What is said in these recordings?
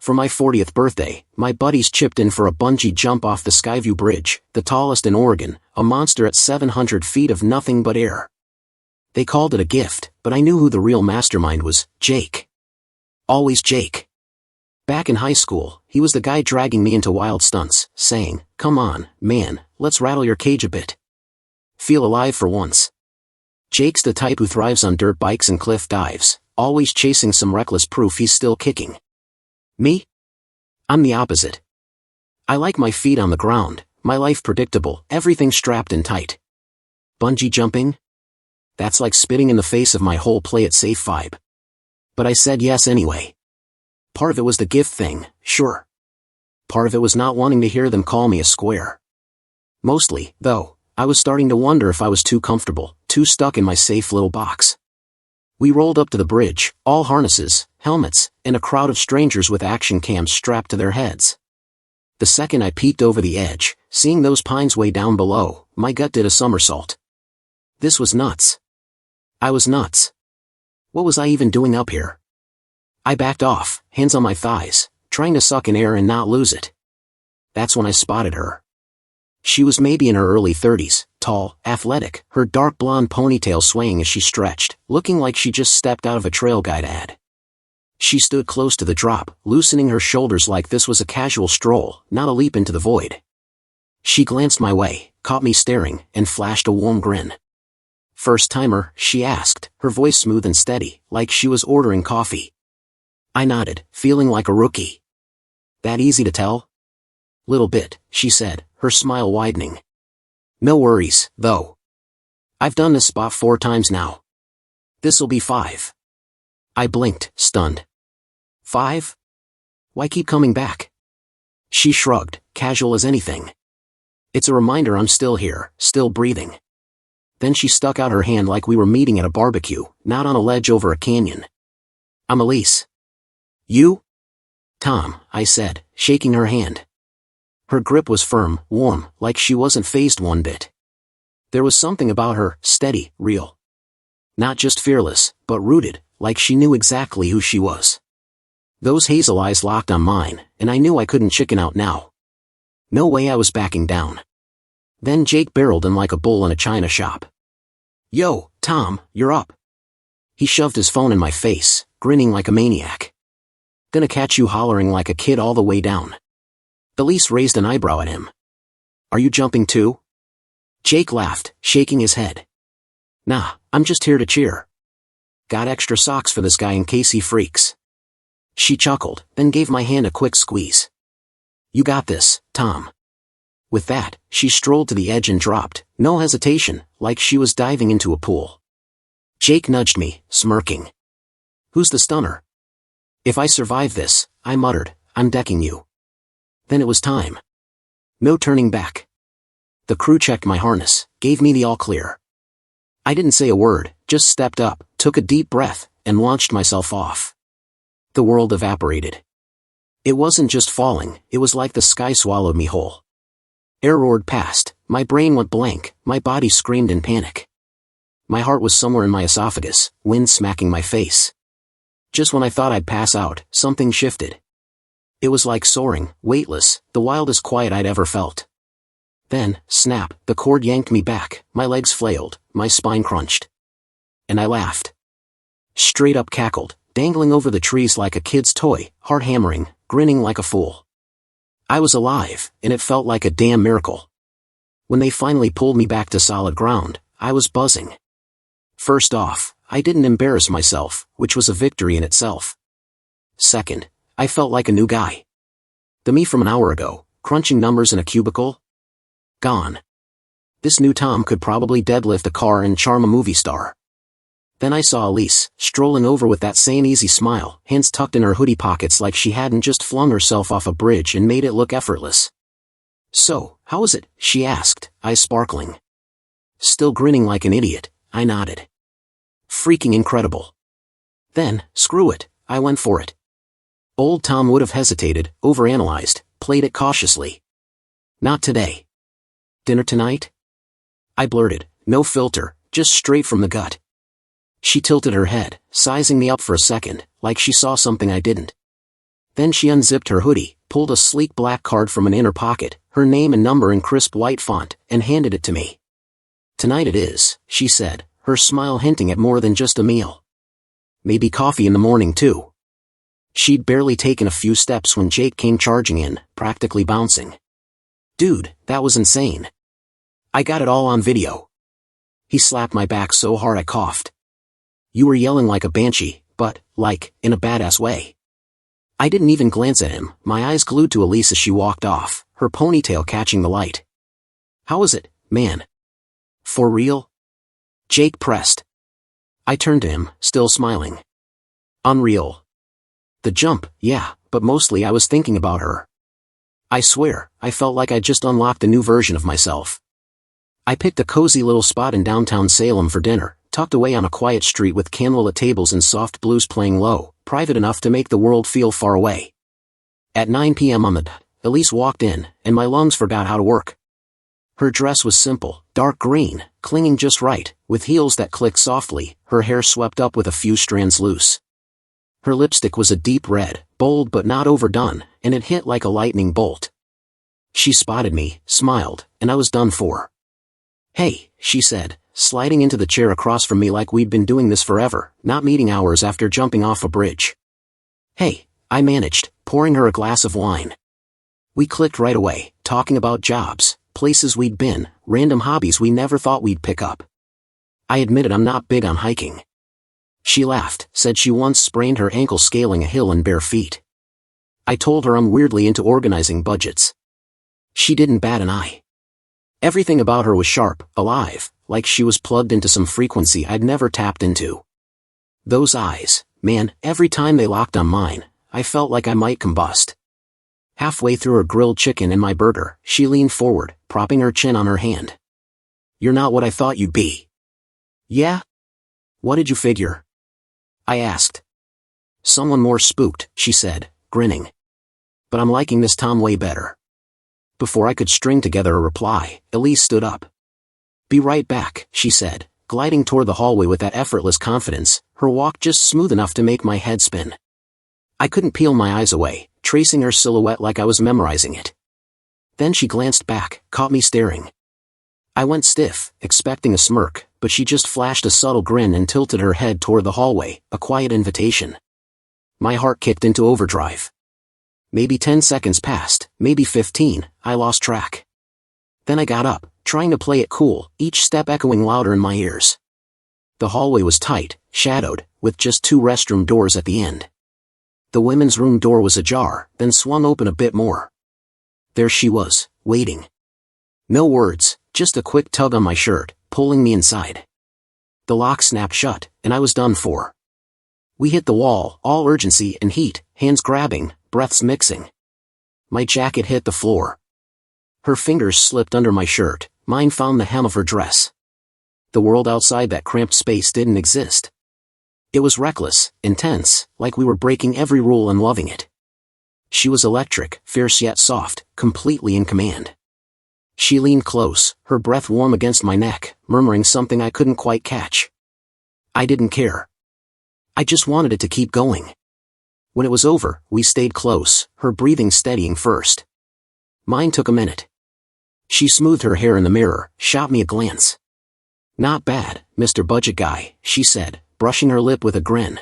For my 40th birthday, my buddies chipped in for a bungee jump off the Skyview Bridge, the tallest in Oregon, a monster at 700 feet of nothing but air. They called it a gift, but I knew who the real mastermind was: Jake. Always Jake. Back in high school, he was the guy dragging me into wild stunts, saying, "Come on, man, let's rattle your cage a bit. Feel alive for once." Jake's the type who thrives on dirt bikes and cliff dives, always chasing some reckless proof he's still kicking. Me? I'm the opposite. I like my feet on the ground, my life predictable, everything strapped in tight. Bungee jumping? That's like spitting in the face of my whole play it safe vibe. But I said yes anyway. Part of it was the gift thing, sure. Part of it was not wanting to hear them call me a square. Mostly, though, I was starting to wonder if I was too comfortable, too stuck in my safe little box. We rolled up to the bridge, all harnesses, helmets, and a crowd of strangers with action cams strapped to their heads. The second I peeked over the edge, seeing those pines way down below, my gut did a somersault. This was nuts. I was nuts. What was I even doing up here? I backed off, hands on my thighs, trying to suck in air and not lose it. That's when I spotted her. She was maybe in her early 30s, tall, athletic, her dark blonde ponytail swaying as she stretched, looking like she just stepped out of a trail guide ad. She stood close to the drop, loosening her shoulders like this was a casual stroll, not a leap into the void. She glanced my way, caught me staring, and flashed a warm grin. "First timer?" she asked, her voice smooth and steady, like she was ordering coffee. I nodded, feeling like a rookie. "That easy to tell?" "Little bit," she said, her smile widening. "No worries, though. I've done this spot 4 times now. This'll be 5. I blinked, stunned. 5? Why keep coming back? She shrugged, casual as anything. It's a reminder I'm still here, still breathing. Then she stuck out her hand like we were meeting at a barbecue, not on a ledge over a canyon. I'm Elise. You? Tom, I said, shaking her hand. Her grip was firm, warm, like she wasn't fazed one bit. There was something about her, steady, real. Not just fearless, but rooted, like she knew exactly who she was. Those hazel eyes locked on mine, and I knew I couldn't chicken out now. No way I was backing down. Then Jake barreled in like a bull in a china shop. Yo, Tom, you're up. He shoved his phone in my face, grinning like a maniac. Gonna catch you hollering like a kid all the way down. Elise raised an eyebrow at him. Are you jumping too? Jake laughed, shaking his head. Nah, I'm just here to cheer. Got extra socks for this guy in case he freaks. She chuckled, then gave my hand a quick squeeze. You got this, Tom. With that, she strolled to the edge and dropped, no hesitation, like she was diving into a pool. Jake nudged me, smirking. Who's the stunner? If I survive this, I muttered, I'm decking you. Then it was time. No turning back. The crew checked my harness, gave me the all clear. I didn't say a word, just stepped up, took a deep breath, and launched myself off. The world evaporated. It wasn't just falling, it was like the sky swallowed me whole. Air roared past, my brain went blank, my body screamed in panic. My heart was somewhere in my esophagus, wind smacking my face. Just when I thought I'd pass out, something shifted. It was like soaring, weightless, the wildest quiet I'd ever felt. Then, snap, the cord yanked me back, my legs flailed, my spine crunched. And I laughed. Straight up cackled, dangling over the trees like a kid's toy, heart hammering, grinning like a fool. I was alive, and it felt like a damn miracle. When they finally pulled me back to solid ground, I was buzzing. First off, I didn't embarrass myself, which was a victory in itself. Second, I felt like a new guy. The me from an hour ago, crunching numbers in a cubicle? Gone. This new Tom could probably deadlift a car and charm a movie star. Then I saw Elise, strolling over with that same easy smile, hands tucked in her hoodie pockets like she hadn't just flung herself off a bridge and made it look effortless. So, how was it? She asked, eyes sparkling. Still grinning like an idiot, I nodded. Freaking incredible. Then, screw it, I went for it. Old Tom would have hesitated, overanalyzed, played it cautiously. Not today. Dinner tonight? I blurted, no filter, just straight from the gut. She tilted her head, sizing me up for a second, like she saw something I didn't. Then she unzipped her hoodie, pulled a sleek black card from an inner pocket, her name and number in crisp white font, and handed it to me. "Tonight it is," she said, her smile hinting at more than just a meal. "Maybe coffee in the morning too." She'd barely taken a few steps when Jake came charging in, practically bouncing. "Dude, that was insane. I got it all on video." He slapped my back so hard I coughed. "You were yelling like a banshee, but, like, in a badass way." I didn't even glance at him, my eyes glued to Elise as she walked off, her ponytail catching the light. "How was it, man? For real?" Jake pressed. I turned to him, still smiling. "Unreal. The jump, yeah, but mostly I was thinking about her. I swear, I felt like I'd just unlocked a new version of myself." I picked a cozy little spot in downtown Salem for dinner, tucked away on a quiet street with candlelit tables and soft blues playing low, private enough to make the world feel far away. At 9 p.m. on the dot, Elise walked in, and my lungs forgot how to work. Her dress was simple, dark green, clinging just right, with heels that clicked softly, her hair swept up with a few strands loose. Her lipstick was a deep red, bold but not overdone, and it hit like a lightning bolt. She spotted me, smiled, and I was done for. "Hey," she said, sliding into the chair across from me like we'd been doing this forever, not meeting hours after jumping off a bridge. "Hey," I managed, pouring her a glass of wine. We clicked right away, talking about jobs, places we'd been, random hobbies we never thought we'd pick up. I admitted I'm not big on hiking. She laughed, said she once sprained her ankle scaling a hill in bare feet. I told her I'm weirdly into organizing budgets. She didn't bat an eye. Everything about her was sharp, alive, like she was plugged into some frequency I'd never tapped into. Those eyes, man, every time they locked on mine, I felt like I might combust. Halfway through her grilled chicken and my burger, she leaned forward, propping her chin on her hand. "You're not what I thought you'd be." "Yeah? What did you figure?" I asked. "Someone more spooked," she said, grinning. "But I'm liking this Tom way better." Before I could string together a reply, Elise stood up. "Be right back," she said, gliding toward the hallway with that effortless confidence, her walk just smooth enough to make my head spin. I couldn't peel my eyes away, tracing her silhouette like I was memorizing it. Then she glanced back, caught me staring. I went stiff, expecting a smirk, but she just flashed a subtle grin and tilted her head toward the hallway, a quiet invitation. My heart kicked into overdrive. Maybe 10 seconds passed, maybe 15, I lost track. Then I got up, trying to play it cool, each step echoing louder in my ears. The hallway was tight, shadowed, with just 2 restroom doors at the end. The women's room door was ajar, then swung open a bit more. There she was, waiting. No words, just a quick tug on my shirt, pulling me inside. The lock snapped shut, and I was done for. We hit the wall, all urgency and heat, hands grabbing, breaths mixing. My jacket hit the floor. Her fingers slipped under my shirt, mine found the hem of her dress. The world outside that cramped space didn't exist. It was reckless, intense, like we were breaking every rule and loving it. She was electric, fierce yet soft, completely in command. She leaned close, her breath warm against my neck, murmuring something I couldn't quite catch. I didn't care. I just wanted it to keep going. When it was over, we stayed close, her breathing steadying first. Mine took a minute. She smoothed her hair in the mirror, shot me a glance. "Not bad, Mr. Budget Guy," she said, brushing her lip with a grin.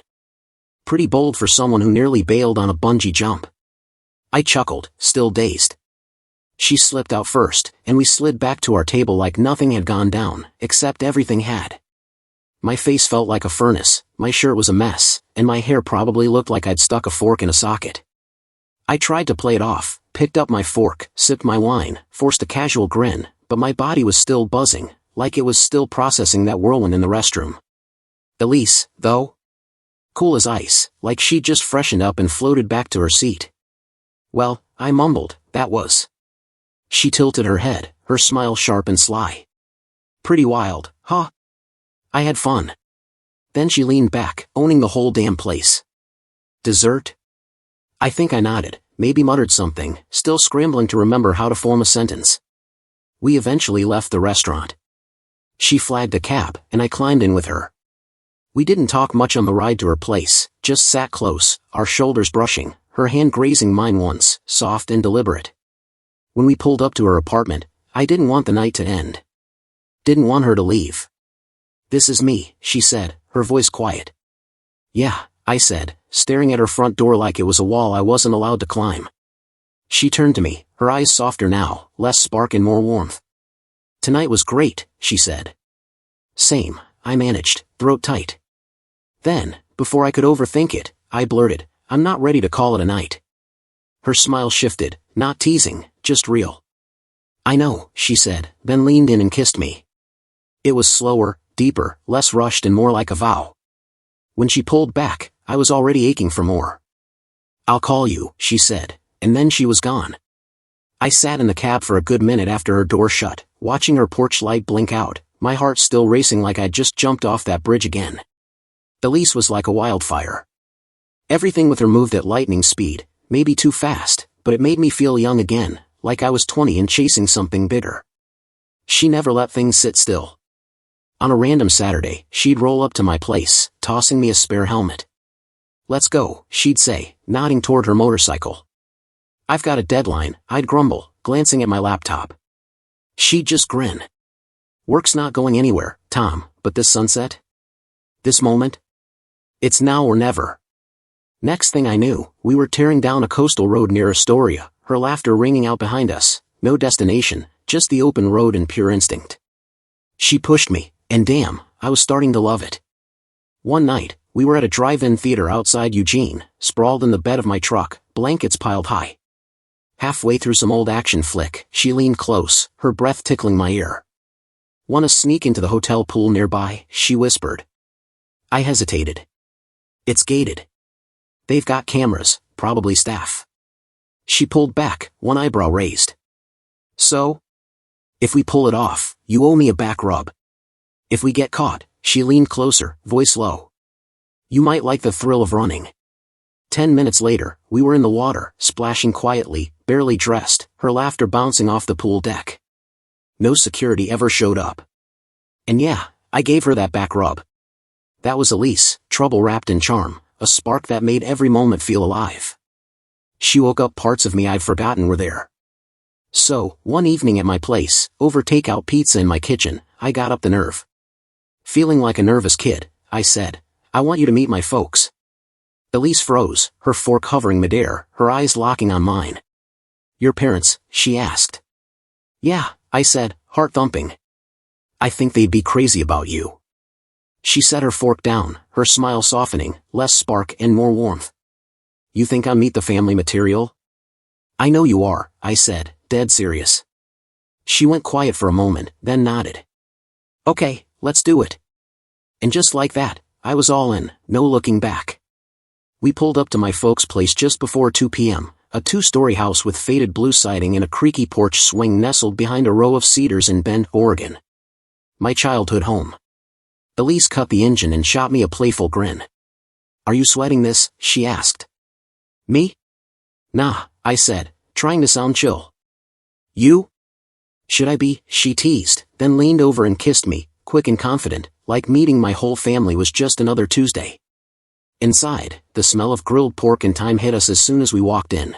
"Pretty bold for someone who nearly bailed on a bungee jump." I chuckled, still dazed. She slipped out first, and we slid back to our table like nothing had gone down, except everything had. My face felt like a furnace, my shirt was a mess, and my hair probably looked like I'd stuck a fork in a socket. I tried to play it off, picked up my fork, sipped my wine, forced a casual grin, but my body was still buzzing, like it was still processing that whirlwind in the restroom. Elise, though? Cool as ice, like she'd just freshened up and floated back to her seat. "Well," I mumbled, "that was." She tilted her head, her smile sharp and sly. "Pretty wild, huh?" I had fun. Then she leaned back, owning the whole damn place. "Dessert?" I think I nodded, maybe muttered something, still scrambling to remember how to form a sentence. We eventually left the restaurant. She flagged a cab, and I climbed in with her. We didn't talk much on the ride to her place, just sat close, our shoulders brushing, her hand grazing mine once, soft and deliberate. When we pulled up to her apartment, I didn't want the night to end. Didn't want her to leave. "This is me," she said, her voice quiet. "Yeah," I said, staring at her front door like it was a wall I wasn't allowed to climb. She turned to me, her eyes softer now, less spark and more warmth. "Tonight was great," she said. "Same," I managed, throat tight. Then, before I could overthink it, I blurted, "I'm not ready to call it a night." Her smile shifted, not teasing, just real. "I know," she said, then leaned in and kissed me. It was slower, deeper, less rushed and more like a vow. When she pulled back, I was already aching for more. "I'll call you," she said, and then she was gone. I sat in the cab for a good minute after her door shut, watching her porch light blink out, my heart still racing like I'd just jumped off that bridge again. Elise was like a wildfire. Everything with her moved at lightning speed, maybe too fast, but it made me feel young again, like I was 20 and chasing something bigger. She never let things sit still. On a random Saturday, she'd roll up to my place, tossing me a spare helmet. "Let's go," she'd say, nodding toward her motorcycle. "I've got a deadline," I'd grumble, glancing at my laptop. She'd just grin. "Work's not going anywhere, Tom, but this sunset? This moment? It's now or never." Next thing I knew, we were tearing down a coastal road near Astoria, her laughter ringing out behind us, no destination, just the open road and pure instinct. She pushed me, and damn, I was starting to love it. One night, we were at a drive-in theater outside Eugene, sprawled in the bed of my truck, blankets piled high. Halfway through some old action flick, she leaned close, her breath tickling my ear. "Want to sneak into the hotel pool nearby?" she whispered. I hesitated. "It's gated. They've got cameras, probably staff." She pulled back, one eyebrow raised. "So? If we pull it off, you owe me a back rub. If we get caught," she leaned closer, voice low, "you might like the thrill of running." 10 minutes later, we were in the water, splashing quietly, barely dressed, her laughter bouncing off the pool deck. No security ever showed up. And yeah, I gave her that back rub. That was Elise, trouble wrapped in charm, a spark that made every moment feel alive. She woke up parts of me I'd forgotten were there. So, one evening at my place, over takeout pizza in my kitchen, I got up the nerve. Feeling like a nervous kid, I said, "I want you to meet my folks." Elise froze, her fork hovering midair, her eyes locking on mine. "Your parents?" she asked. "Yeah," I said, heart thumping. "I think they'd be crazy about you." She set her fork down, her smile softening, less spark and more warmth. "You think I meet the family material?" "I know you are," I said, dead serious. She went quiet for a moment, then nodded. "Okay, let's do it." And just like that, I was all in, no looking back. We pulled up to my folks' place just before 2 p.m., a 2-story house with faded blue siding and a creaky porch swing nestled behind a row of cedars in Bend, Oregon. My childhood home. Elise cut the engine and shot me a playful grin. "Are you sweating this?" she asked. "Me? Nah," I said, trying to sound chill. "You? Should I be?" she teased, then leaned over and kissed me, quick and confident, like meeting my whole family was just another Tuesday. Inside, the smell of grilled pork and thyme hit us as soon as we walked in.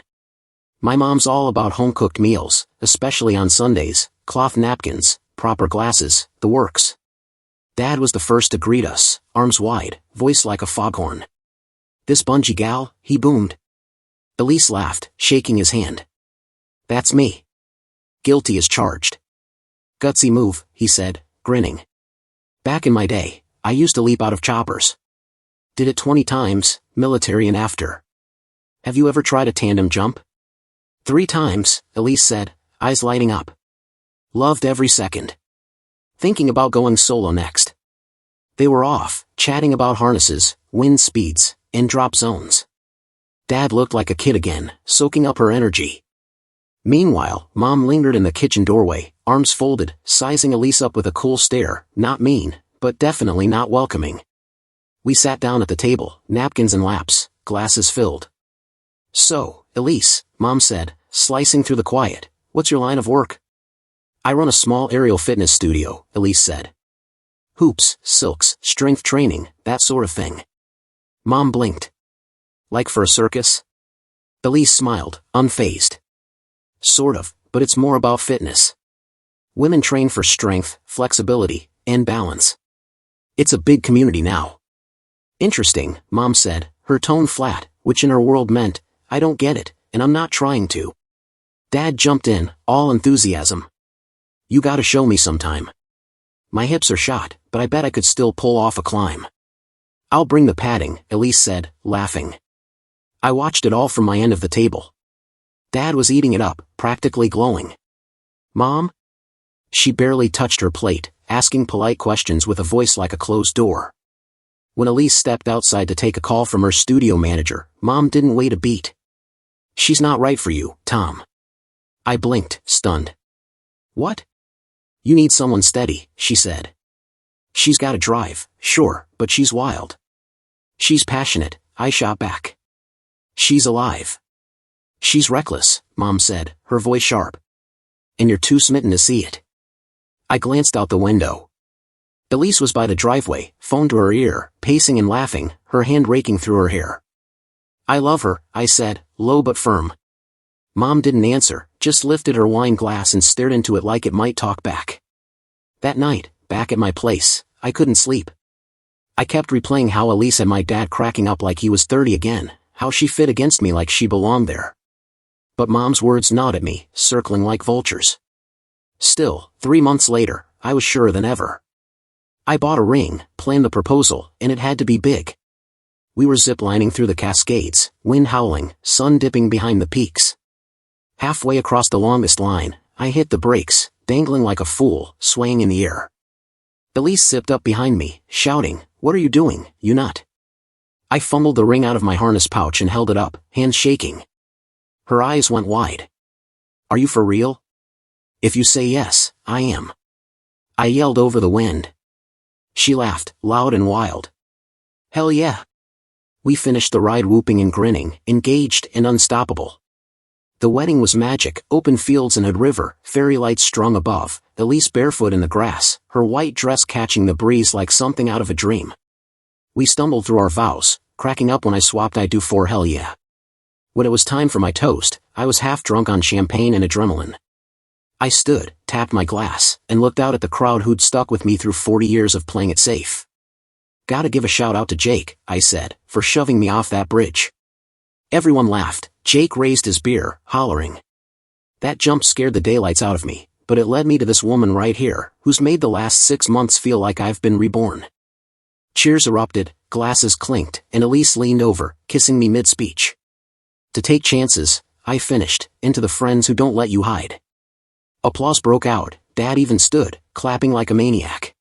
My mom's all about home-cooked meals, especially on Sundays, cloth napkins, proper glasses, the works. Dad was the first to greet us, arms wide, voice like a foghorn. "This Bungie gal?" he boomed. Elise laughed, shaking his hand. "That's me. Guilty as charged." "Gutsy move," he said, grinning. "Back in my day, I used to leap out of choppers. Did it 20 times, military and after. Have you ever tried a tandem jump?" 3 times, Elise said, eyes lighting up. "Loved every second. Thinking about going solo next." They were off, chatting about harnesses, wind speeds, and drop zones. Dad looked like a kid again, soaking up her energy. Meanwhile, Mom lingered in the kitchen doorway, arms folded, sizing Elise up with a cool stare, not mean, but definitely not welcoming. We sat down at the table, napkins in laps, glasses filled. "So, Elise," Mom said, slicing through the quiet, "what's your line of work?" "I run a small aerial fitness studio," Elise said. "Hoops, silks, strength training, that sort of thing." Mom blinked. "Like for a circus?" Elise smiled, unfazed. Sort of, but it's more about fitness. Women train for strength, flexibility, and balance. It's a big community now. Interesting, Mom said, her tone flat, which in her world meant, I don't get it, and I'm not trying to. Dad jumped in, all enthusiasm. You gotta show me sometime. My hips are shot, but I bet I could still pull off a climb. I'll bring the padding, Elise said, laughing. I watched it all from my end of the table. Dad was eating it up, practically glowing. Mom? She barely touched her plate, asking polite questions with a voice like a closed door. When Elise stepped outside to take a call from her studio manager, Mom didn't wait a beat. She's not right for you, Tom. I blinked, stunned. What? You need someone steady, she said. She's got a drive, sure, but she's wild. She's passionate, I shot back. She's alive. She's reckless, Mom said, her voice sharp. And you're too smitten to see it. I glanced out the window. Elise was by the driveway, phone to her ear, pacing and laughing, her hand raking through her hair. I love her, I said, low but firm. Mom didn't answer, just lifted her wine glass and stared into it like it might talk back. That night, back at my place, I couldn't sleep. I kept replaying how Elise had my dad cracking up like he was 30 again, how she fit against me like she belonged there. But Mom's words gnawed at me, circling like vultures. Still, 3 months later, I was surer than ever. I bought a ring, planned the proposal, and it had to be big. We were ziplining through the Cascades, wind howling, sun dipping behind the peaks. Halfway across the longest line, I hit the brakes, dangling like a fool, swaying in the air. Elise zipped up behind me, shouting, "What are you doing, you nut?" I fumbled the ring out of my harness pouch and held it up, hands shaking. Her eyes went wide. "Are you for real?" "If you say yes, I am." I yelled over the wind. She laughed, loud and wild. "Hell yeah." We finished the ride whooping and grinning, engaged and unstoppable. The wedding was magic, open fields and a river, fairy lights strung above, Elise barefoot in the grass, her white dress catching the breeze like something out of a dream. We stumbled through our vows, cracking up when I swapped I do for hell yeah. When it was time for my toast, I was half drunk on champagne and adrenaline. I stood, tapped my glass, and looked out at the crowd who'd stuck with me through 40 years of playing it safe. "Gotta give a shout out to Jake," I said, "for shoving me off that bridge." Everyone laughed. Jake raised his beer, hollering. That jump scared the daylights out of me, but it led me to this woman right here, who's made the last 6 months feel like I've been reborn. Cheers erupted, glasses clinked, and Elise leaned over, kissing me mid-speech. To take chances, I finished, into the friends who don't let you hide. Applause broke out, Dad even stood, clapping like a maniac.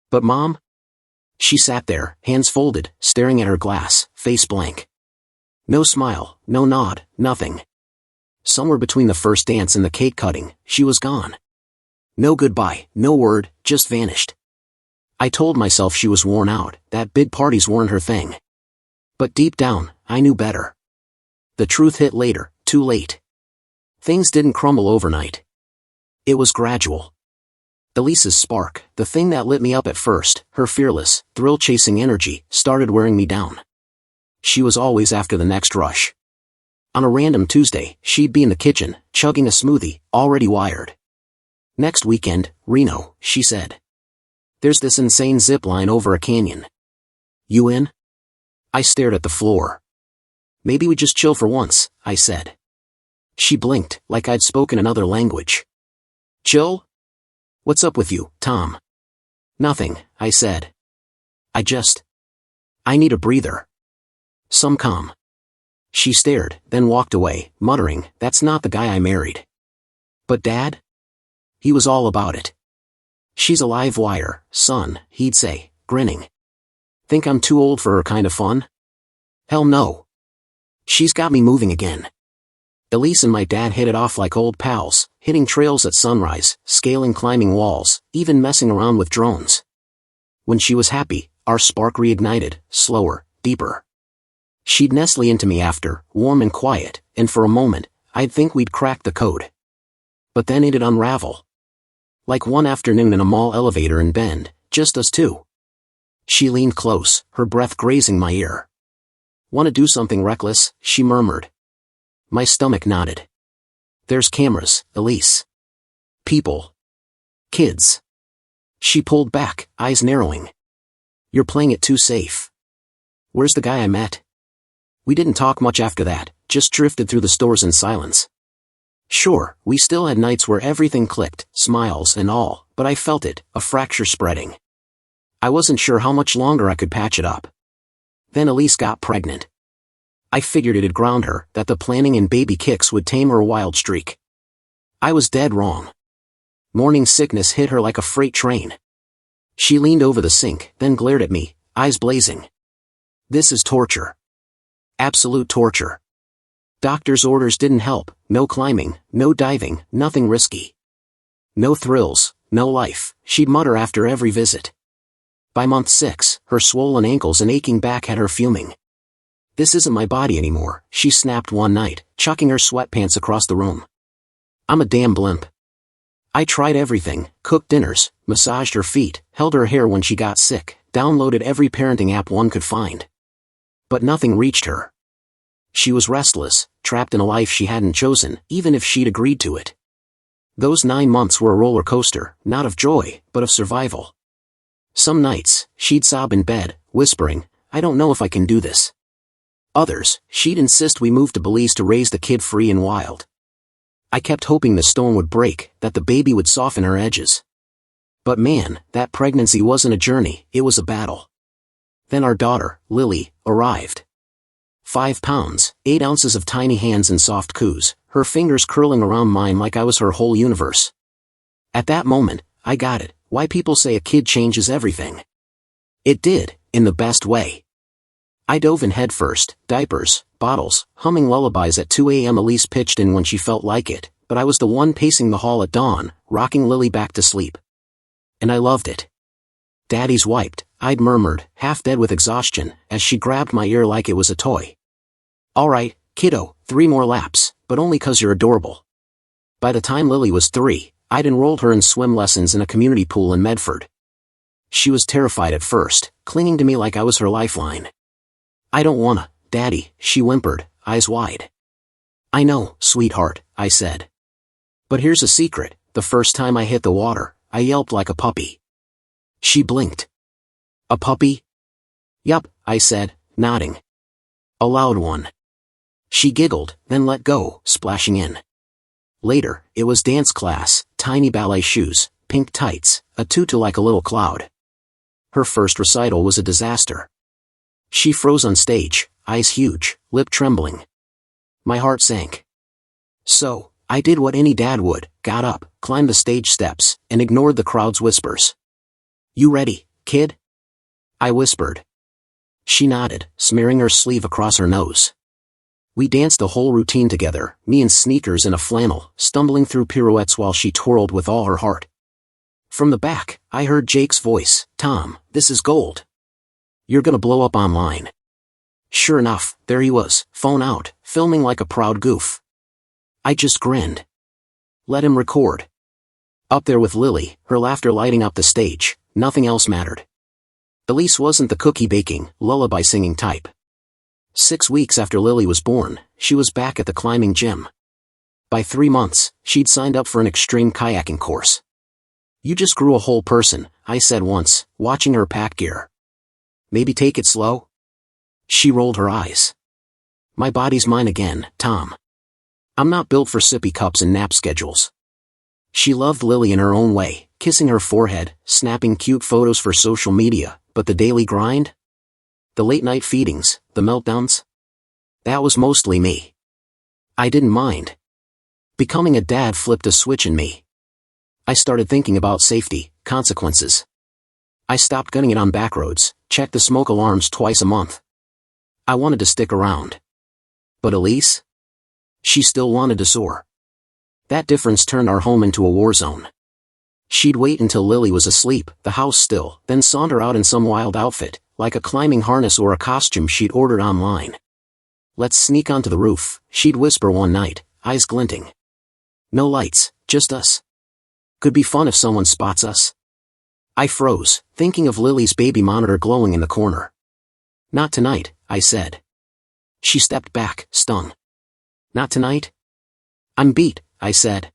But Mom? She sat there, hands folded, staring at her glass, face blank. No smile, no nod, nothing. Somewhere between the first dance and the cake cutting, she was gone. No goodbye, no word, just vanished. I told myself she was worn out, that big parties weren't her thing. But deep down, I knew better. The truth hit later, too late. Things didn't crumble overnight. It was gradual. Elise's spark, the thing that lit me up at first, her fearless, thrill-chasing energy, started wearing me down. She was always after the next rush. On a random Tuesday, she'd be in the kitchen, chugging a smoothie, already wired. "Next weekend, Reno," she said. "There's this insane zip line over a canyon. You in?" I stared at the floor. "Maybe we just chill for once," I said. She blinked, like I'd spoken another language. "Chill? What's up with you, Tom?" "Nothing," I said. I need a breather. Some calm." She stared, then walked away, muttering, "That's not the guy I married." "But Dad?" He was all about it. "She's a live wire, son," he'd say, grinning. "Think I'm too old for her kind of fun?" "Hell no. She's got me moving again." Elise and my dad hit it off like old pals, hitting trails at sunrise, scaling climbing walls, even messing around with drones. When she was happy, our spark reignited, slower, deeper. She'd nestle into me after, warm and quiet, and for a moment, I'd think we'd cracked the code. But then it'd unravel. Like one afternoon in a mall elevator in Bend, just us two. She leaned close, her breath grazing my ear. "Want to do something reckless?" she murmured. My stomach nodded. There's cameras, Elise. People. Kids. She pulled back, eyes narrowing. You're playing it too safe. Where's the guy I met? We didn't talk much after that, just drifted through the stores in silence. Sure, we still had nights where everything clicked, smiles and all, but I felt it, a fracture spreading. I wasn't sure how much longer I could patch it up. Then Elise got pregnant. I figured it'd ground her, that the planning and baby kicks would tame her wild streak. I was dead wrong. Morning sickness hit her like a freight train. She leaned over the sink, then glared at me, eyes blazing. This is torture. Absolute torture. Doctor's orders didn't help, no climbing, no diving, nothing risky. No thrills, no life, she'd mutter after every visit. By month 6, her swollen ankles and aching back had her fuming. This isn't my body anymore, she snapped one night, chucking her sweatpants across the room. I'm a damn blimp. I tried everything, cooked dinners, massaged her feet, held her hair when she got sick, downloaded every parenting app one could find. But nothing reached her. She was restless, trapped in a life she hadn't chosen, even if she'd agreed to it. Those 9 months were a roller coaster, not of joy, but of survival. Some nights, she'd sob in bed, whispering, I don't know if I can do this. Others, she'd insist we move to Belize to raise the kid free and wild. I kept hoping the stone would break, that the baby would soften her edges. But man, that pregnancy wasn't a journey, it was a battle. Then our daughter, Lily, arrived. 5 pounds, 8 ounces of tiny hands and soft coos, her fingers curling around mine like I was her whole universe. At that moment, I got it, why people say a kid changes everything. It did, in the best way. I dove in head first, diapers, bottles, humming lullabies at 2 a.m. Elise pitched in when she felt like it, but I was the one pacing the hall at dawn, rocking Lily back to sleep. And I loved it. Daddy's wiped, I'd murmured, half dead with exhaustion, as she grabbed my ear like it was a toy. All right, kiddo, 3 more laps, but only 'cause you're adorable. By the time Lily was 3, I'd enrolled her in swim lessons in a community pool in Medford. She was terrified at first, clinging to me like I was her lifeline. I don't wanna, Daddy, she whimpered, eyes wide. I know, sweetheart, I said. But here's a secret, the first time I hit the water, I yelped like a puppy. She blinked. A puppy? Yup, I said, nodding. A loud one. She giggled, then let go, splashing in. Later, it was dance class, tiny ballet shoes, pink tights, a tutu like a little cloud. Her first recital was a disaster. She froze on stage, eyes huge, lip trembling. My heart sank. So, I did what any dad would, got up, climbed the stage steps, and ignored the crowd's whispers. You ready, kid? I whispered. She nodded, smearing her sleeve across her nose. We danced the whole routine together, me in sneakers and a flannel, stumbling through pirouettes while she twirled with all her heart. From the back, I heard Jake's voice, Tom, this is gold. You're gonna blow up online. Sure enough, there he was, phone out, filming like a proud goof. I just grinned. Let him record. Up there with Lily, her laughter lighting up the stage, nothing else mattered. Elise wasn't the cookie baking, lullaby singing type. 6 weeks after Lily was born, she was back at the climbing gym. By 3 months, she'd signed up for an extreme kayaking course. You just grew a whole person, I said once, watching her pack gear. Maybe take it slow? She rolled her eyes. My body's mine again, Tom. I'm not built for sippy cups and nap schedules. She loved Lily in her own way, kissing her forehead, snapping cute photos for social media, but the daily grind? The late-night feedings, the meltdowns? That was mostly me. I didn't mind. Becoming a dad flipped a switch in me. I started thinking about safety, consequences. I stopped gunning it on back roads, checked the smoke alarms twice a month. I wanted to stick around. But Elise? She still wanted to soar. That difference turned our home into a war zone. She'd wait until Lily was asleep, the house still, then saunter out in some wild outfit, like a climbing harness or a costume she'd ordered online. Let's sneak onto the roof, she'd whisper one night, eyes glinting. No lights, just us. Could be fun if someone spots us. I froze, thinking of Lily's baby monitor glowing in the corner. Not tonight, I said. She stepped back, stung. Not tonight? I'm beat, I said.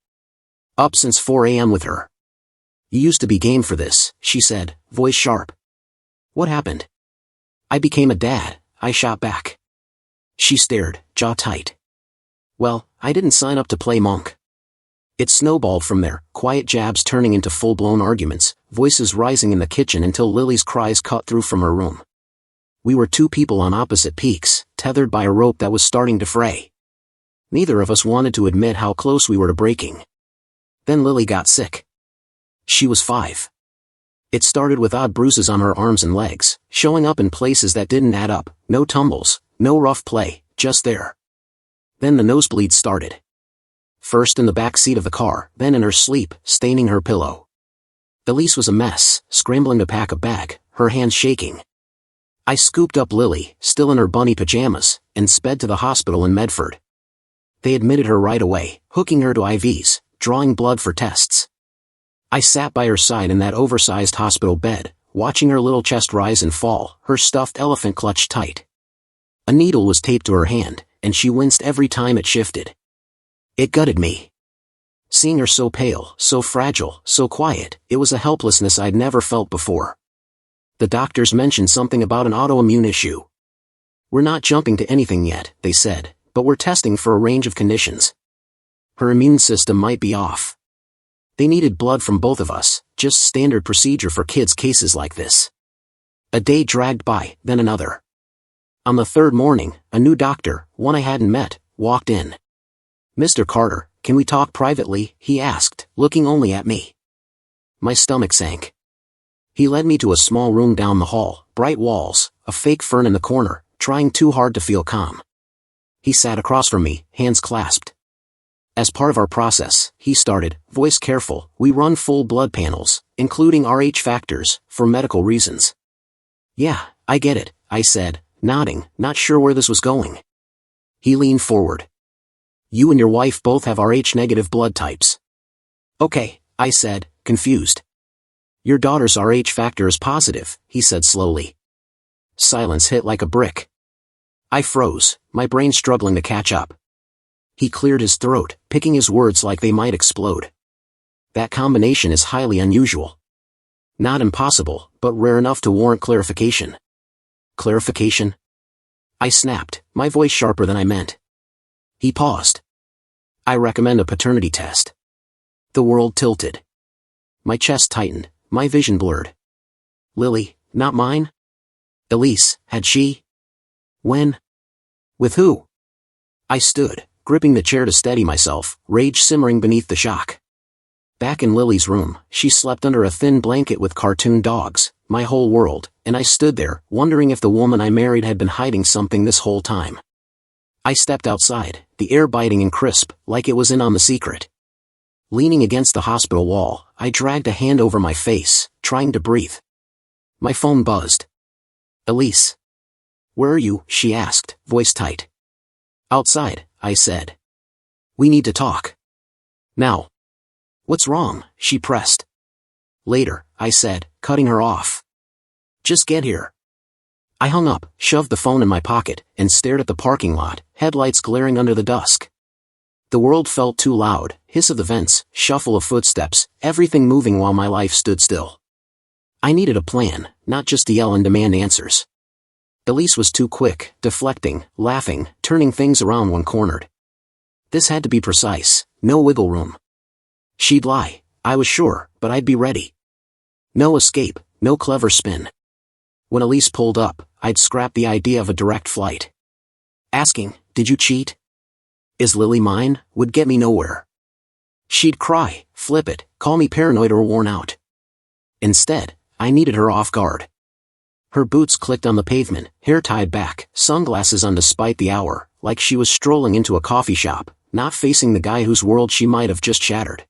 Up since 4 a.m. with her. You used to be game for this, she said, voice sharp. What happened? I became a dad, I shot back. She stared, jaw tight. Well, I didn't sign up to play monk. It snowballed from there, quiet jabs turning into full-blown arguments, voices rising in the kitchen until Lily's cries cut through from her room. We were two people on opposite peaks, tethered by a rope that was starting to fray. Neither of us wanted to admit how close we were to breaking. Then Lily got sick. She was 5. It started with odd bruises on her arms and legs, showing up in places that didn't add up, no tumbles, no rough play, just there. Then the nosebleeds started. First in the back seat of the car, then in her sleep, staining her pillow. Elise was a mess, scrambling to pack a bag, her hands shaking. I scooped up Lily, still in her bunny pajamas, and sped to the hospital in Medford. They admitted her right away, hooking her to IVs, drawing blood for tests. I sat by her side in that oversized hospital bed, watching her little chest rise and fall, her stuffed elephant clutched tight. A needle was taped to her hand, and she winced every time it shifted. It gutted me. Seeing her so pale, so fragile, so quiet, it was a helplessness I'd never felt before. The doctors mentioned something about an autoimmune issue. We're not jumping to anything yet, they said, but we're testing for a range of conditions. Her immune system might be off. They needed blood from both of us, just standard procedure for kids' cases like this. A day dragged by, then another. On the third morning, a new doctor, one I hadn't met, walked in. Mr. Carter, can we talk privately? He asked, looking only at me. My stomach sank. He led me to a small room down the hall, bright walls, a fake fern in the corner, trying too hard to feel calm. He sat across from me, hands clasped. As part of our process, he started, voice careful, we run full blood panels, including Rh factors, for medical reasons. Yeah, I get it, I said, nodding, not sure where this was going. He leaned forward. You and your wife both have Rh-negative blood types. Okay, I said, confused. Your daughter's Rh factor is positive, he said slowly. Silence hit like a brick. I froze, my brain struggling to catch up. He cleared his throat, picking his words like they might explode. That combination is highly unusual. Not impossible, but rare enough to warrant clarification. Clarification? I snapped, my voice sharper than I meant. He paused. I recommend a paternity test. The world tilted. My chest tightened, my vision blurred. Lily, not mine? Elise, had she? When? With who? I stood, gripping the chair to steady myself, rage simmering beneath the shock. Back in Lily's room, she slept under a thin blanket with cartoon dogs, my whole world, and I stood there, wondering if the woman I married had been hiding something this whole time. I stepped outside, the air biting and crisp, like it was in on the secret. Leaning against the hospital wall, I dragged a hand over my face, trying to breathe. My phone buzzed. Elise. Where are you? She asked, voice tight. Outside, I said. We need to talk. Now. What's wrong? She pressed. Later, I said, cutting her off. Just get here. I hung up, shoved the phone in my pocket, and stared at the parking lot, headlights glaring under the dusk. The world felt too loud, hiss of the vents, shuffle of footsteps, everything moving while my life stood still. I needed a plan, not just to yell and demand answers. Elise was too quick, deflecting, laughing, turning things around when cornered. This had to be precise, no wiggle room. She'd lie, I was sure, but I'd be ready. No escape, no clever spin. When Elise pulled up, I'd scrap the idea of a direct flight. Asking, did you cheat? Is Lily mine? Would get me nowhere. She'd cry, flip it, call me paranoid or worn out. Instead, I needed her off guard. Her boots clicked on the pavement, hair tied back, sunglasses on despite the hour, like she was strolling into a coffee shop, not facing the guy whose world she might have just shattered.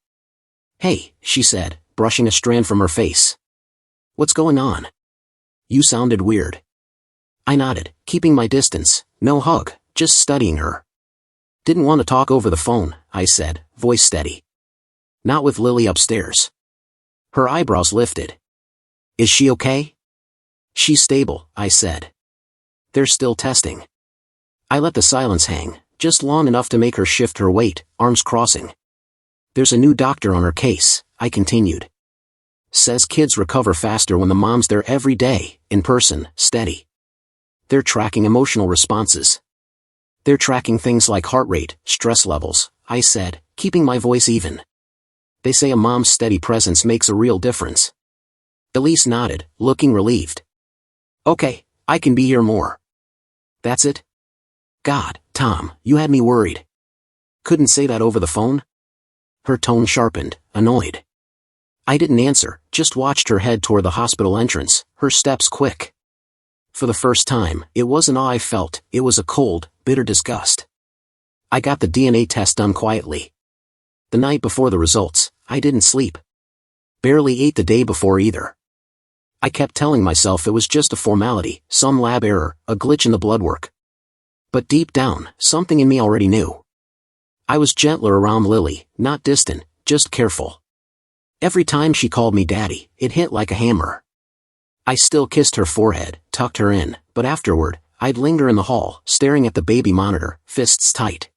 Hey, she said, brushing a strand from her face. What's going on? You sounded weird. I nodded, keeping my distance, no hug, just studying her. Didn't want to talk over the phone, I said, voice steady. Not with Lily upstairs. Her eyebrows lifted. Is she okay? She's stable, I said. They're still testing. I let the silence hang, just long enough to make her shift her weight, arms crossing. There's a new doctor on her case, I continued. Says kids recover faster when the mom's there every day, in person, steady. They're tracking emotional responses. They're tracking things like heart rate, stress levels, I said, keeping my voice even. They say a mom's steady presence makes a real difference. Elise nodded, looking relieved. Okay, I can be here more. That's it? God, Tom, you had me worried. Couldn't say that over the phone? Her tone sharpened, annoyed. I didn't answer, just watched her head toward the hospital entrance, her steps quick. For the first time, it wasn't awe I felt, it was a cold, bitter disgust. I got the DNA test done quietly. The night before the results, I didn't sleep. Barely ate the day before either. I kept telling myself it was just a formality, some lab error, a glitch in the blood work. But deep down, something in me already knew. I was gentler around Lily, not distant, just careful. Every time she called me daddy, it hit like a hammer. I still kissed her forehead, tucked her in, but afterward, I'd linger in the hall, staring at the baby monitor, fists tight.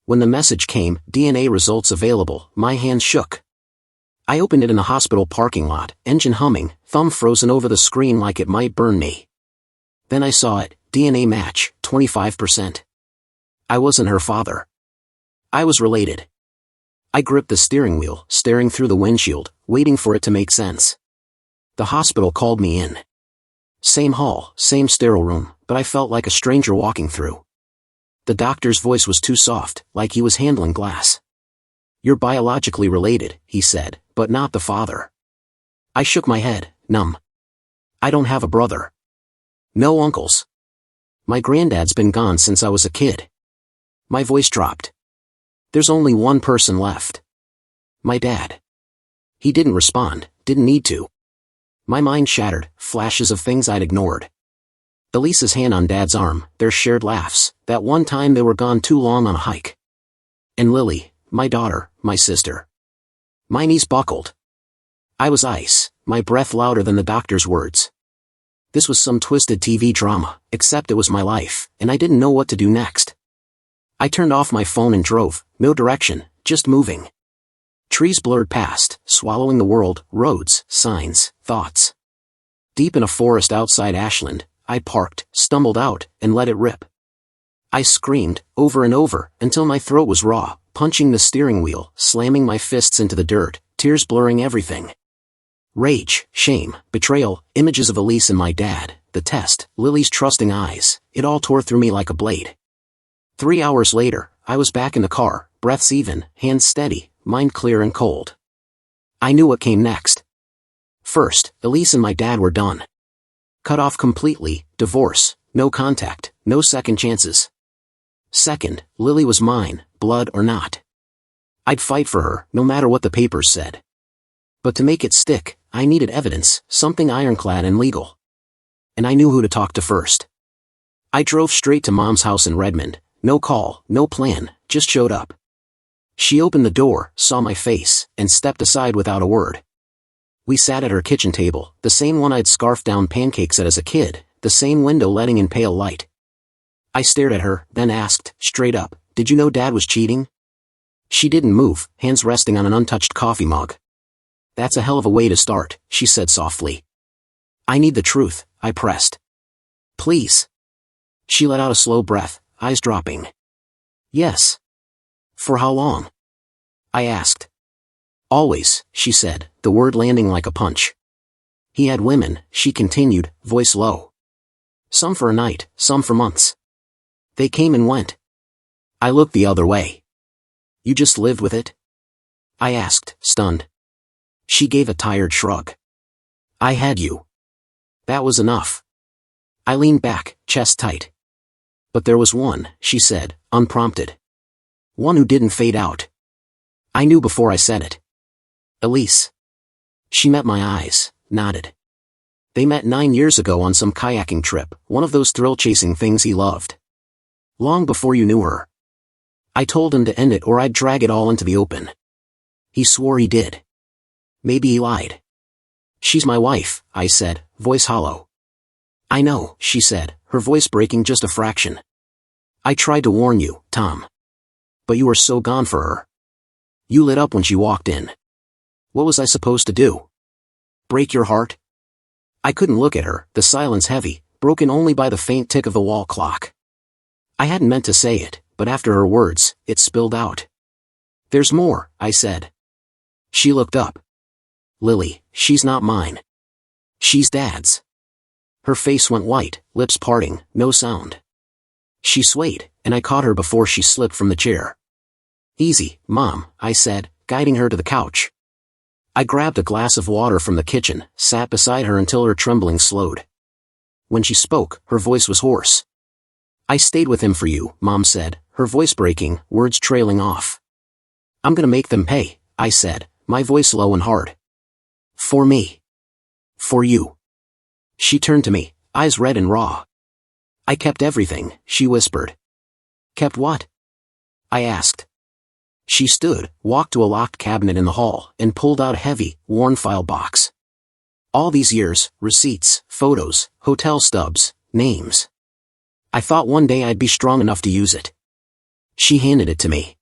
When the message came, DNA results available, my hand shook. I opened it in the hospital parking lot, engine humming, thumb frozen over the screen like it might burn me. Then I saw it, DNA match, 25%. I wasn't her father. I was related. I gripped the steering wheel, staring through the windshield, waiting for it to make sense. The hospital called me in. Same hall, same sterile room, but I felt like a stranger walking through. The doctor's voice was too soft, like he was handling glass. You're biologically related, he said, but not the father. I shook my head, numb. I don't have a brother. No uncles. My granddad's been gone since I was a kid. My voice dropped. There's only one person left. My dad. He didn't respond, didn't need to. My mind shattered, flashes of things I'd ignored. Elisa's hand on Dad's arm, their shared laughs, that one time they were gone too long on a hike. And Lily, my daughter, my sister. My knees buckled. I was ice, my breath louder than the doctor's words. This was some twisted TV drama, except it was my life, and I didn't know what to do next. I turned off my phone and drove, no direction, just moving. Trees blurred past, swallowing the world, roads, signs, thoughts. Deep in a forest outside Ashland, I parked, stumbled out, and let it rip. I screamed, over and over, until my throat was raw, punching the steering wheel, slamming my fists into the dirt, tears blurring everything. Rage, shame, betrayal, images of Elise and my dad, the test, Lily's trusting eyes, it all tore through me like a blade. 3 hours later, I was back in the car, breaths even, hands steady, mind clear and cold. I knew what came next. First, Elise and my dad were done. Cut off completely, divorce, no contact, no second chances. Second, Lily was mine, blood or not. I'd fight for her, no matter what the papers said. But to make it stick, I needed evidence, something ironclad and legal. And I knew who to talk to first. I drove straight to Mom's house in Redmond, no call, no plan, just showed up. She opened the door, saw my face, and stepped aside without a word. We sat at her kitchen table, the same one I'd scarfed down pancakes at as a kid, the same window letting in pale light. I stared at her, then asked, straight up, did you know Dad was cheating? She didn't move, hands resting on an untouched coffee mug. That's a hell of a way to start, she said softly. I need the truth, I pressed. Please. She let out a slow breath, eyes dropping. Yes. For how long? I asked. Always, she said, the word landing like a punch. He had women, she continued, voice low. Some for a night, some for months. They came and went. I looked the other way. You just lived with it? I asked, stunned. She gave a tired shrug. I had you. That was enough. I leaned back, chest tight. But there was one, she said, unprompted. One who didn't fade out. I knew before I said it. Elise. She met my eyes, nodded. They met 9 years ago on some kayaking trip, one of those thrill-chasing things he loved. Long before you knew her. I told him to end it or I'd drag it all into the open. He swore he did. Maybe he lied. She's my wife, I said, voice hollow. I know, she said, her voice breaking just a fraction. I tried to warn you, Tom. But you were so gone for her. You lit up when she walked in. What was I supposed to do? Break your heart? I couldn't look at her, the silence heavy, broken only by the faint tick of the wall clock. I hadn't meant to say it, but after her words, it spilled out. There's more, I said. She looked up. Lily, she's not mine. She's Dad's. Her face went white, lips parting, no sound. She swayed, and I caught her before she slipped from the chair. Easy, Mom, I said, guiding her to the couch. I grabbed a glass of water from the kitchen, sat beside her until her trembling slowed. When she spoke, her voice was hoarse. I stayed with him for you, Mom said, her voice breaking, words trailing off. I'm gonna make them pay, I said, my voice low and hard. For me. For you. She turned to me, eyes red and raw. I kept everything, she whispered. Kept what? I asked. She stood, walked to a locked cabinet in the hall, and pulled out a heavy, worn file box. All these years, receipts, photos, hotel stubs, names. I thought one day I'd be strong enough to use it. She handed it to me.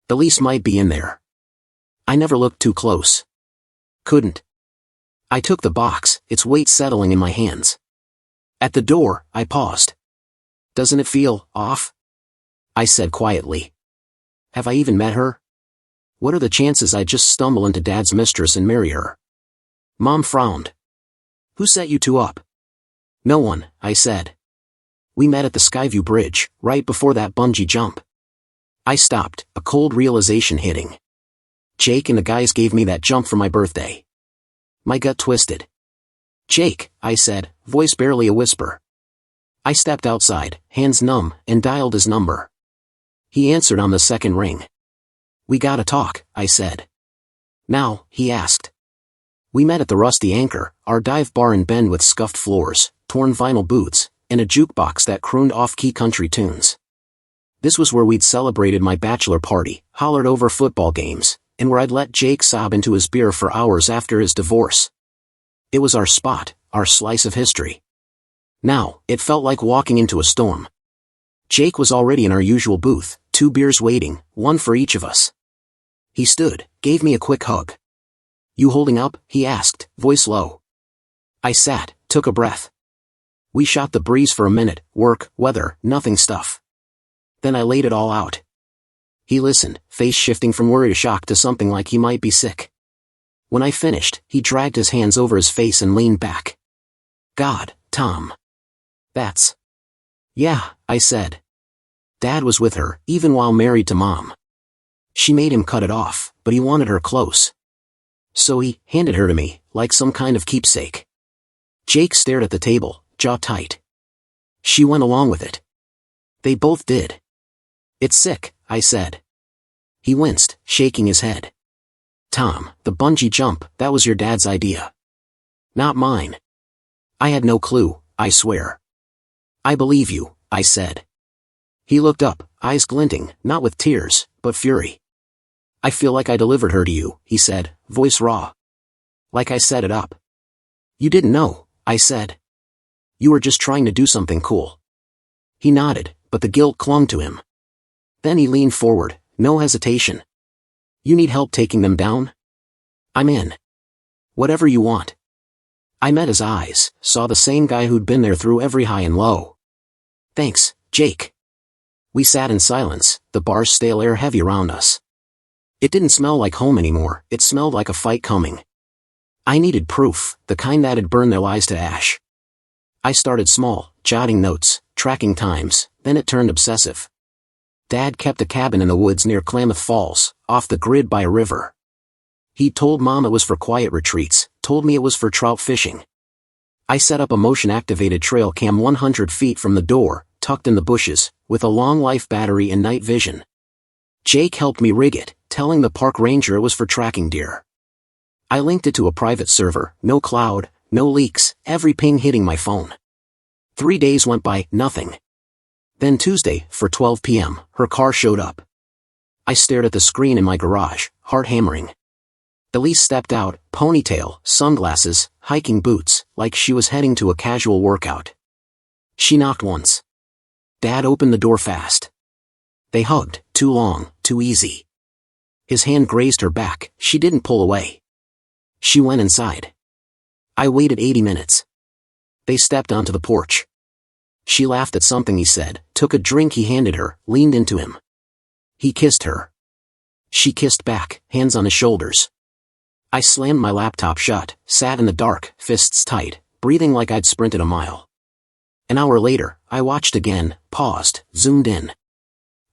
The lease might be in there. I never looked too close. Couldn't. I took the box, its weight settling in my hands. At the door, I paused. Doesn't it feel off? I said quietly. Have I even met her? What are the chances I just stumble into Dad's mistress and marry her? Mom frowned. Who set you two up? No one, I said. We met at the Skyview Bridge, right before that bungee jump. I stopped, a cold realization hitting. Jake and the guys gave me that jump for my birthday. My gut twisted. Jake, I said, voice barely a whisper. I stepped outside, hands numb, and dialed his number. He answered on the second ring. We gotta talk, I said. Now, he asked. We met at the Rusty Anchor, our dive bar in Bend with scuffed floors, torn vinyl boots, and a jukebox that crooned off-key country tunes. This was where we'd celebrated my bachelor party, hollered over football games, and where I'd let Jake sob into his beer for hours after his divorce. It was our spot, our slice of history. Now, it felt like walking into a storm. Jake was already in our usual booth, 2 beers waiting, one for each of us. He stood, gave me a quick hug. You holding up? He asked, voice low. I sat, took a breath. We shot the breeze for a minute, work, weather, nothing stuff. Then I laid it all out. He listened, face shifting from worry to shock to something like he might be sick. When I finished, he dragged his hands over his face and leaned back. God, Tom. That's... Yeah, I said. Dad was with her, even while married to Mom. She made him cut it off, but he wanted her close. So he handed her to me, like some kind of keepsake. Jake stared at the table, jaw tight. She went along with it. They both did. It's sick, I said. He winced, shaking his head. Tom, the bungee jump, that was your dad's idea. Not mine. I had no clue, I swear. I believe you, I said. He looked up, eyes glinting, not with tears, but fury. I feel like I delivered her to you, he said, voice raw. Like I set it up. You didn't know, I said. You were just trying to do something cool. He nodded, but the guilt clung to him. Then he leaned forward, no hesitation. You need help taking them down? I'm in. Whatever you want. I met his eyes, saw the same guy who'd been there through every high and low. Thanks, Jake. We sat in silence, the bar's stale air heavy around us. It didn't smell like home anymore, it smelled like a fight coming. I needed proof, the kind that'd burn their lives to ash. I started small, jotting notes, tracking times, then it turned obsessive. Dad kept a cabin in the woods near Klamath Falls, off the grid by a river. He told Mom it was for quiet retreats, told me it was for trout fishing. I set up a motion-activated trail cam 100 feet from the door, tucked in the bushes, with a long-life battery and night vision. Jake helped me rig it, telling the park ranger it was for tracking deer. I linked it to a private server, no cloud, no leaks, every ping hitting my phone. 3 days went by, nothing. Then Tuesday, for 12 p.m., her car showed up. I stared at the screen in my garage, heart hammering. Elise stepped out, ponytail, sunglasses, hiking boots, like she was heading to a casual workout. She knocked once. Dad opened the door fast. They hugged, too long, too easy. His hand grazed her back, she didn't pull away. She went inside. I waited 80 minutes. They stepped onto the porch. She laughed at something he said, took a drink he handed her, leaned into him. He kissed her. She kissed back, hands on his shoulders. I slammed my laptop shut, sat in the dark, fists tight, breathing like I'd sprinted a mile. An hour later, I watched again, paused, zoomed in.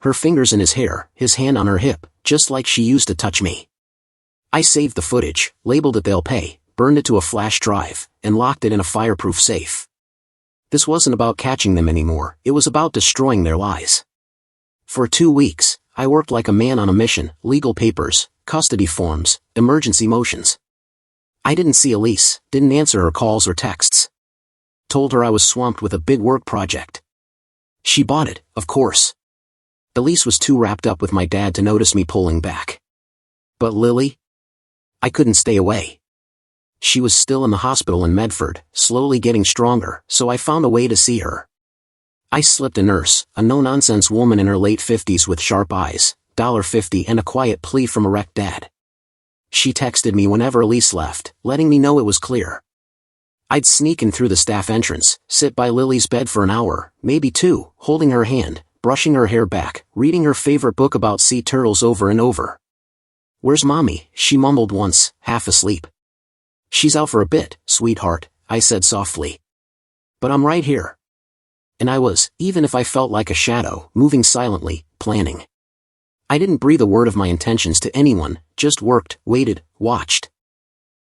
Her fingers in his hair, his hand on her hip, just like she used to touch me. I saved the footage, labeled it "They'll Pay," burned it to a flash drive, and locked it in a fireproof safe. This wasn't about catching them anymore, it was about destroying their lies. For 2 weeks, I worked like a man on a mission, legal papers, custody forms, emergency motions. I didn't see Elise, didn't answer her calls or texts. Told her I was swamped with a big work project. She bought it, of course. Elise was too wrapped up with my dad to notice me pulling back. But Lily? I couldn't stay away. She was still in the hospital in Medford, slowly getting stronger, so I found a way to see her. I slipped a nurse, a no-nonsense woman in her late 50s with sharp eyes, $50 and a quiet plea from a wrecked dad. She texted me whenever Elise left, letting me know it was clear. I'd sneak in through the staff entrance, sit by Lily's bed for an hour, maybe 2, holding her hand, brushing her hair back, reading her favorite book about sea turtles over and over. "Where's Mommy?" she mumbled once, half asleep. "She's out for a bit, sweetheart," I said softly. "But I'm right here." And I was, even if I felt like a shadow, moving silently, planning. I didn't breathe a word of my intentions to anyone, just worked, waited, watched.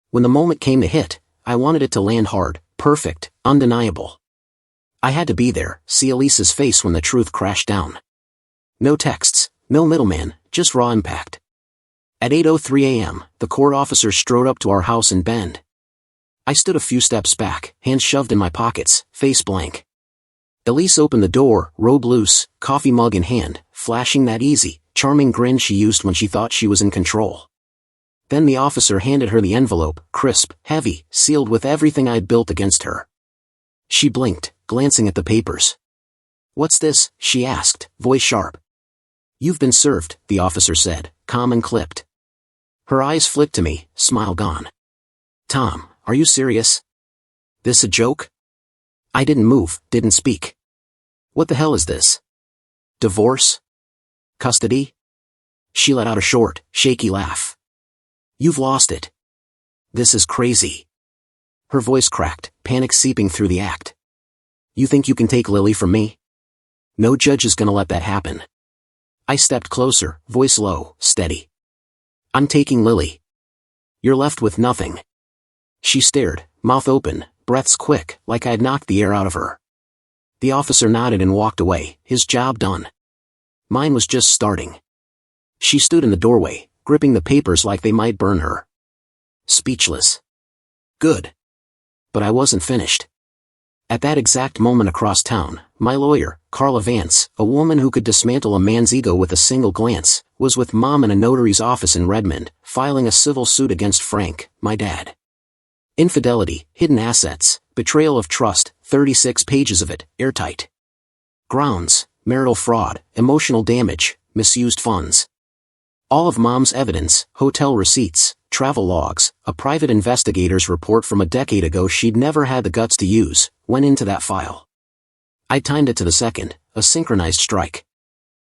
When the moment came to hit, I wanted it to land hard, perfect, undeniable. I had to be there, see Elise's face when the truth crashed down. No texts, no middleman, just raw impact. At 8:03 a.m., the court officers strode up to our house in Bend. I stood a few steps back, hands shoved in my pockets, face blank. Elise opened the door, robe loose, coffee mug in hand, flashing that easy, charming grin she used when she thought she was in control. Then the officer handed her the envelope, crisp, heavy, sealed with everything I'd built against her. She blinked, glancing at the papers. "What's this?" she asked, voice sharp. "You've been served," the officer said, calm and clipped. Her eyes flicked to me, smile gone. "Tom, are you serious? This a joke?" I didn't move, didn't speak. "What the hell is this? Divorce? Custody?" She let out a short, shaky laugh. "You've lost it. This is crazy." Her voice cracked, panic seeping through the act. "You think you can take Lily from me? No judge is gonna let that happen." I stepped closer, voice low, steady. "I'm taking Lily. You're left with nothing." She stared, mouth open, breaths quick, like I'd knocked the air out of her. The officer nodded and walked away, his job done. Mine was just starting. She stood in the doorway, gripping the papers like they might burn her. Speechless. Good. But I wasn't finished. At that exact moment across town, my lawyer, Carla Vance, a woman who could dismantle a man's ego with a single glance, was with Mom in a notary's office in Redmond, filing a civil suit against Frank, my dad. Infidelity, hidden assets, betrayal of trust, 36 pages of it, airtight. Grounds, marital fraud, emotional damage, misused funds. All of Mom's evidence, hotel receipts, travel logs, a private investigator's report from a decade ago she'd never had the guts to use, went into that file. I timed it to the second, a synchronized strike.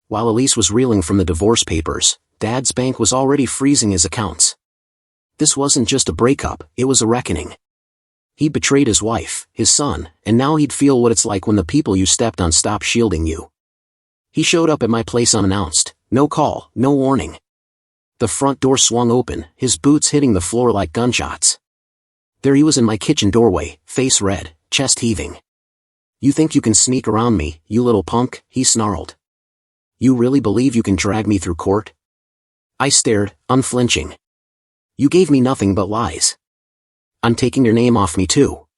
While Elise was reeling from the divorce papers, Dad's bank was already freezing his accounts. This wasn't just a breakup, it was a reckoning. He'd betrayed his wife, his son, and now he'd feel what it's like when the people you stepped on stop shielding you. He showed up at my place unannounced, no call, no warning. The front door swung open, his boots hitting the floor like gunshots. There he was in my kitchen doorway, face red, chest heaving. "You think you can sneak around me, you little punk?" he snarled. "You really believe you can drag me through court?" I stared, unflinching. "You gave me nothing but lies. I'm taking your name off me too."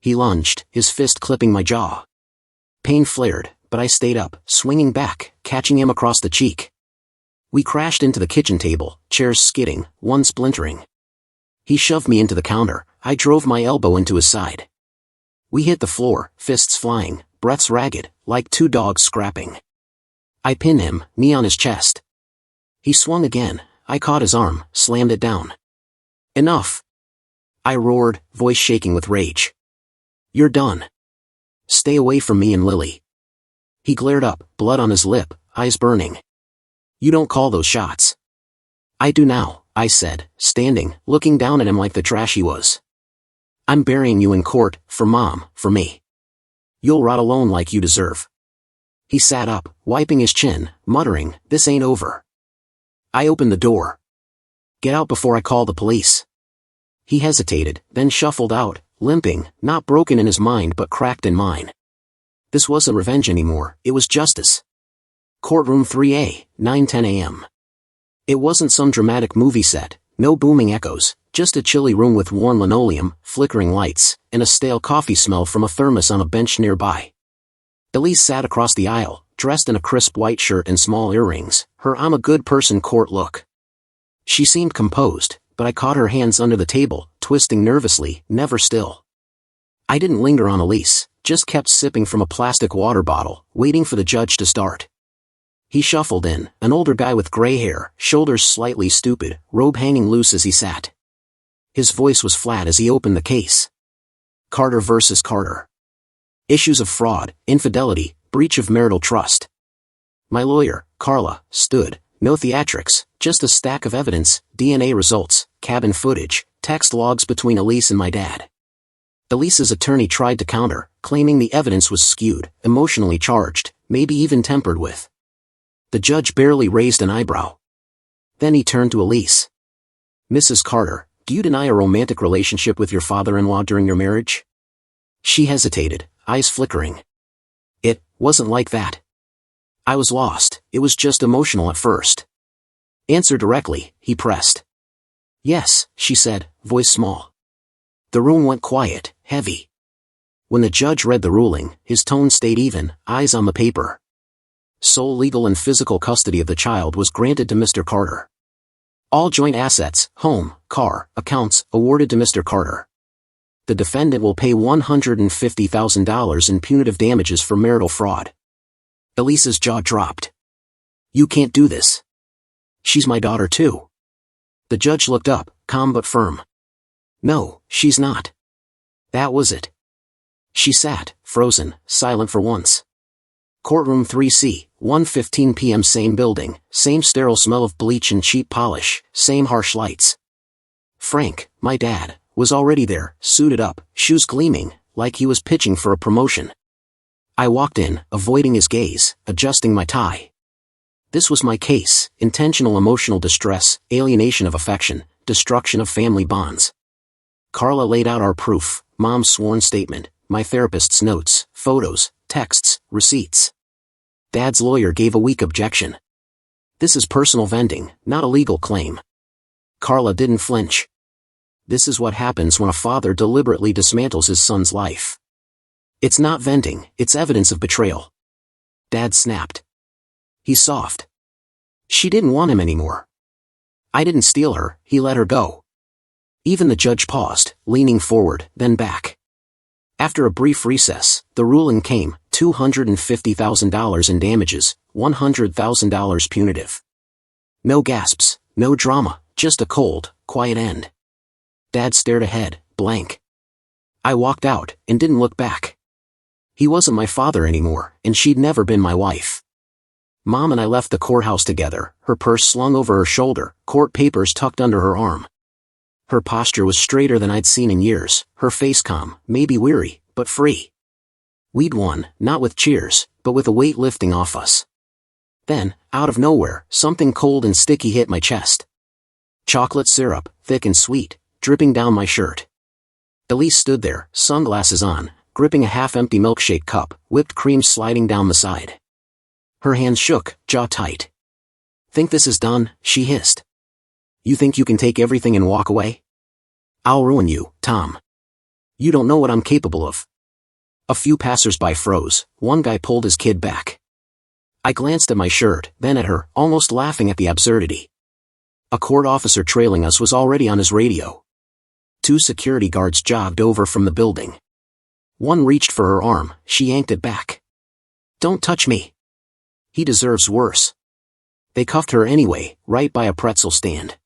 He lunged, his fist clipping my jaw. Pain flared, but I stayed up, swinging back, catching him across the cheek. We crashed into the kitchen table, chairs skidding, one splintering. He shoved me into the counter, I drove my elbow into his side. We hit the floor, fists flying, breaths ragged, like two dogs scrapping. I pinned him, knee on his chest. He swung again. I caught his arm, slammed it down. Enough! I roared, voice shaking with rage. You're done. Stay away from me and Lily. He glared up, blood on his lip, eyes burning. You don't call those shots. I do now, I said, standing, looking down at him like the trash he was. I'm burying you in court, for Mom, for me. You'll rot alone like you deserve. He sat up, wiping his chin, muttering, this ain't over. I opened the door. Get out before I call the police. He hesitated, then shuffled out, limping, not broken in his mind but cracked in mine. This wasn't revenge anymore, it was justice. Courtroom 3A, 9:10 a.m. It wasn't some dramatic movie set, no booming echoes, just a chilly room with worn linoleum, flickering lights, and a stale coffee smell from a thermos on a bench nearby. Elise sat across the aisle, dressed in a crisp white shirt and small earrings, her I'm a good person court look. She seemed composed, but I caught her hands under the table, twisting nervously, never still. I didn't linger on Elise, just kept sipping from a plastic water bottle, waiting for the judge to start. He shuffled in, an older guy with gray hair, shoulders slightly stoopid, robe hanging loose as he sat. His voice was flat as he opened the case. Carter versus Carter. Issues of fraud, infidelity, breach of marital trust. My lawyer, Carla, stood, no theatrics, just a stack of evidence, DNA results, cabin footage, text logs between Elise and my dad. Elise's attorney tried to counter, claiming the evidence was skewed, emotionally charged, maybe even tempered with. The judge barely raised an eyebrow. Then he turned to Elise. Mrs. Carter, do you deny a romantic relationship with your father-in-law during your marriage? She hesitated, eyes flickering. It wasn't like that. I was lost, it was just emotional at first. Answer directly, he pressed. Yes, she said, voice small. The room went quiet, heavy. When the judge read the ruling, his tone stayed even, eyes on the paper. Sole legal and physical custody of the child was granted to Mr. Carter. All joint assets, home, car, accounts, awarded to Mr. Carter. The defendant will pay $150,000 in punitive damages for marital fraud. Elise's jaw dropped. You can't do this. She's my daughter too. The judge looked up, calm but firm. No, she's not. That was it. She sat, frozen, silent for once. Courtroom 3C, 1:15 p.m. Same building, same sterile smell of bleach and cheap polish, same harsh lights. Frank, my dad, was already there, suited up, shoes gleaming, like he was pitching for a promotion. I walked in, avoiding his gaze, adjusting my tie. This was my case, intentional emotional distress, alienation of affection, destruction of family bonds. Carla laid out our proof, Mom's sworn statement, my therapist's notes, photos, texts, receipts. Dad's lawyer gave a weak objection. This is personal vending, not a legal claim. Carla didn't flinch. This is what happens when a father deliberately dismantles his son's life. It's not venting, it's evidence of betrayal. Dad snapped. He's soft. She didn't want him anymore. I didn't steal her, he let her go. Even the judge paused, leaning forward, then back. After a brief recess, the ruling came, $250,000 in damages, $100,000 punitive. No gasps, no drama, just a cold, quiet end. Dad stared ahead, blank. I walked out, and didn't look back. He wasn't my father anymore, and she'd never been my wife. Mom and I left the courthouse together, her purse slung over her shoulder, court papers tucked under her arm. Her posture was straighter than I'd seen in years, her face calm, maybe weary, but free. We'd won, not with cheers, but with a weight lifting off us. Then, out of nowhere, something cold and sticky hit my chest. Chocolate syrup, thick and sweet, dripping down my shirt. Elise stood there, sunglasses on, gripping a half-empty milkshake cup, whipped cream sliding down the side. Her hands shook, jaw tight. Think this is done? She hissed. You think you can take everything and walk away? I'll ruin you, Tom. You don't know what I'm capable of. A few passers-by froze, one guy pulled his kid back. I glanced at my shirt, then at her, almost laughing at the absurdity. A court officer trailing us was already on his radio. 2 security guards jogged over from the building. One reached for her arm, she yanked it back. "Don't touch me. He deserves worse." They cuffed her anyway, right by a pretzel stand.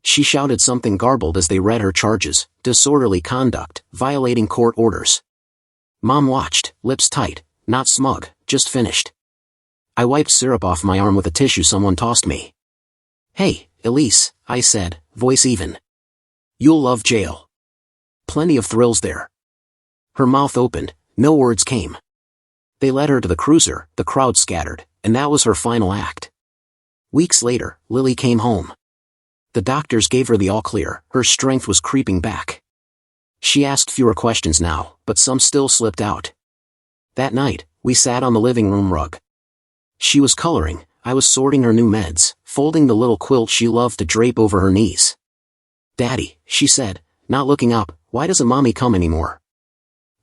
She shouted something garbled as they read her charges: disorderly conduct, violating court orders. Mom watched, lips tight, not smug, just finished. I wiped syrup off my arm with a tissue someone tossed me. "Hey, Elise," I said, voice even. "You'll love jail. Plenty of thrills there." Her mouth opened, no words came. They led her to the cruiser, the crowd scattered, and that was her final act. Weeks later, Lily came home. The doctors gave her the all-clear, her strength was creeping back. She asked fewer questions now, but some still slipped out. That night, we sat on the living room rug. She was coloring, I was sorting her new meds, folding the little quilt she loved to drape over her knees. "Daddy," she said, not looking up, "why doesn't Mommy come anymore?"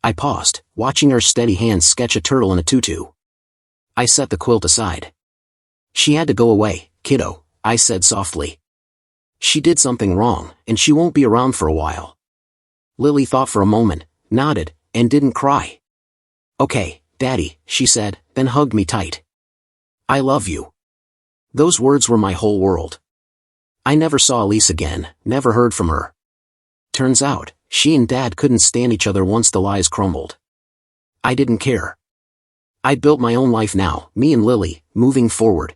I paused, watching her steady hands sketch a turtle in a tutu. I set the quilt aside. "She had to go away, kiddo," I said softly. "She did something wrong, and she won't be around for a while." Lily thought for a moment, nodded, and didn't cry. "Okay, Daddy," she said, then hugged me tight. "I love you." Those words were my whole world. I never saw Elise again, never heard from her. Turns out, she and Dad couldn't stand each other once the lies crumbled. I didn't care. I'd built my own life now, me and Lily, moving forward,